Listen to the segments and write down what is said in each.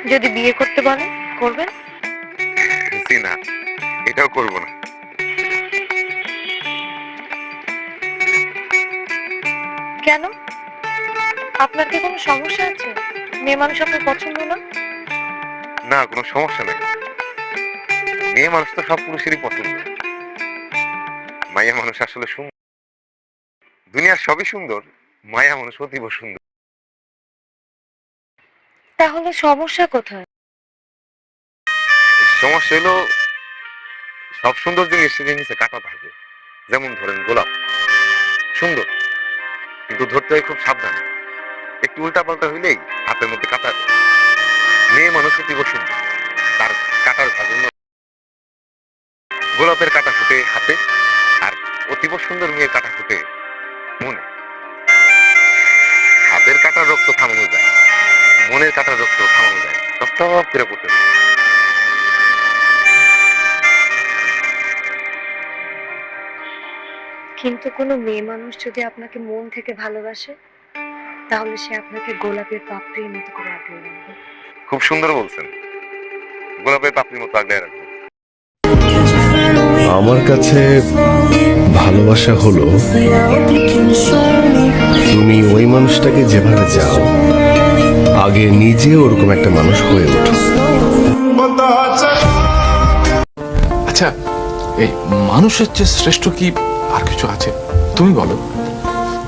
যদি বিয়ে করতে বলে করবেন? জি না, এটাও করব না। কেন? আপনার কি কোনো সমস্যা আছে? মেয়ে মানুষ আপনার পছন্দ না? না, কোনো সমস্যা নাই। মেয়ে মানুষ তো সব পুরুষেরই পছন্দ। মাইয়া মানুষ আসলে সুন্দর। দুনিয়ার সবই সুন্দর, মায়া মানুষ অতীব সুন্দর। তাহলে সমস্যা কোথায়? সমস্যা হলো সব সুন্দর জিনিসের নিচে কাটা থাকে। যেমন ধরেন গোলাপ সুন্দর, কিন্তু ধরতে হয় খুব সাবধানে। একটু উল্টা পাল্টা হইলেই হাতের মধ্যে কাটা। মেয়ে মানুষ অতীব সুন্দর, তার কাটার জন্য গোলাপের কাটা ফুটে হাতে, আর অতীব সুন্দর মেয়ের কাটা ফুটে মনে। হাতের কাটার রক্ত থামানো যায়, মনের কাটার রক্ত থামানো যায়। টপ টপ করে পড়তে থাকে। কিন্তু কোনো মেয়ে মানুষ যদি আপনাকে মন থেকে ভালোবাসে, তাহলে সে আপনাকে গোলাপের পাপড়ির মতো করে আগলে রাখবে। খুব সুন্দর বলছেন, গোলাপের পাপড়ির মতো আগলে রাখবো। আমার কাছে ভালোবাসা হলো তুমি ওই মানুষটাকে যেভাবে চাও, আগে নিজে ওরকম একটা মানুষ হয়ে ওঠো। আচ্ছা, এই মানুষের চেয়ে শ্রেষ্ঠ কি আর কিছু আছে? তুমি বলো।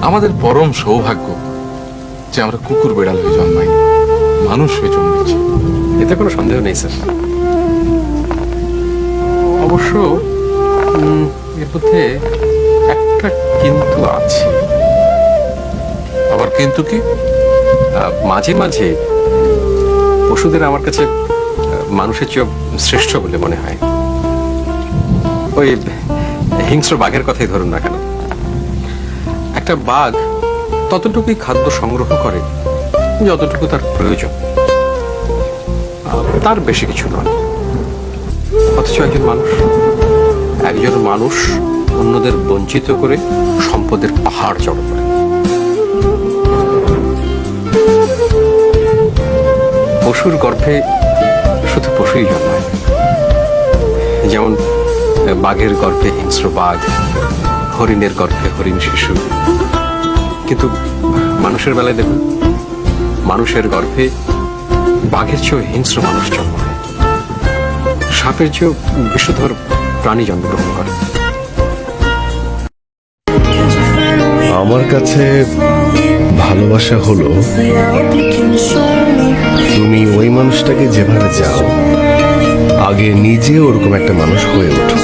আমাদের পরম সৌভাগ্য যে আমরা কুকুর বেড়াল হয়ে জন্মাই, মানুষ হয়ে জন্মেছি। এতে কোনো সন্দেহ নেই স্যার। অবশ্য এর মধ্যে একটা কিন্তু আছে। আবার কিন্তু কি? মাঝে মাঝে পশুদের আমার কাছে মানুষের চেয়ে শ্রেষ্ঠ বলে মনে হয়। ওই হিংস্র বাঘের কথাই ধরুন না কেন, একটা বাঘ ততটুকুই খাদ্য সংগ্রহ করে যতটুকু তার প্রয়োজন, তার বেশি কিছু নয়। অথচ একজন মানুষ অন্যদের বঞ্চিত করে সম্পদের পাহাড় জড়ো করে। পশুর গর্ভে শুধু পশুই জন্মায়, যেমন বাঘের গর্ভে হিংস্র বাঘ, হরিণের গর্ভে হরিণ শিশু। কিন্তু মানুষের বেলায় দেখুন, মানুষের গর্ভে বাঘের চেয়েও হিংস্র মানুষ জন্ম নেয়, সাপের চেয়েও বিষধর প্রাণী জন্মগ্রহণ করে। আমার কাছে ভালোবাসা হলো তুমি ওই মানুষটাকে যেভাবে চাও, আগে নিজে ওরকম একটা মানুষ হয়ে ওঠো।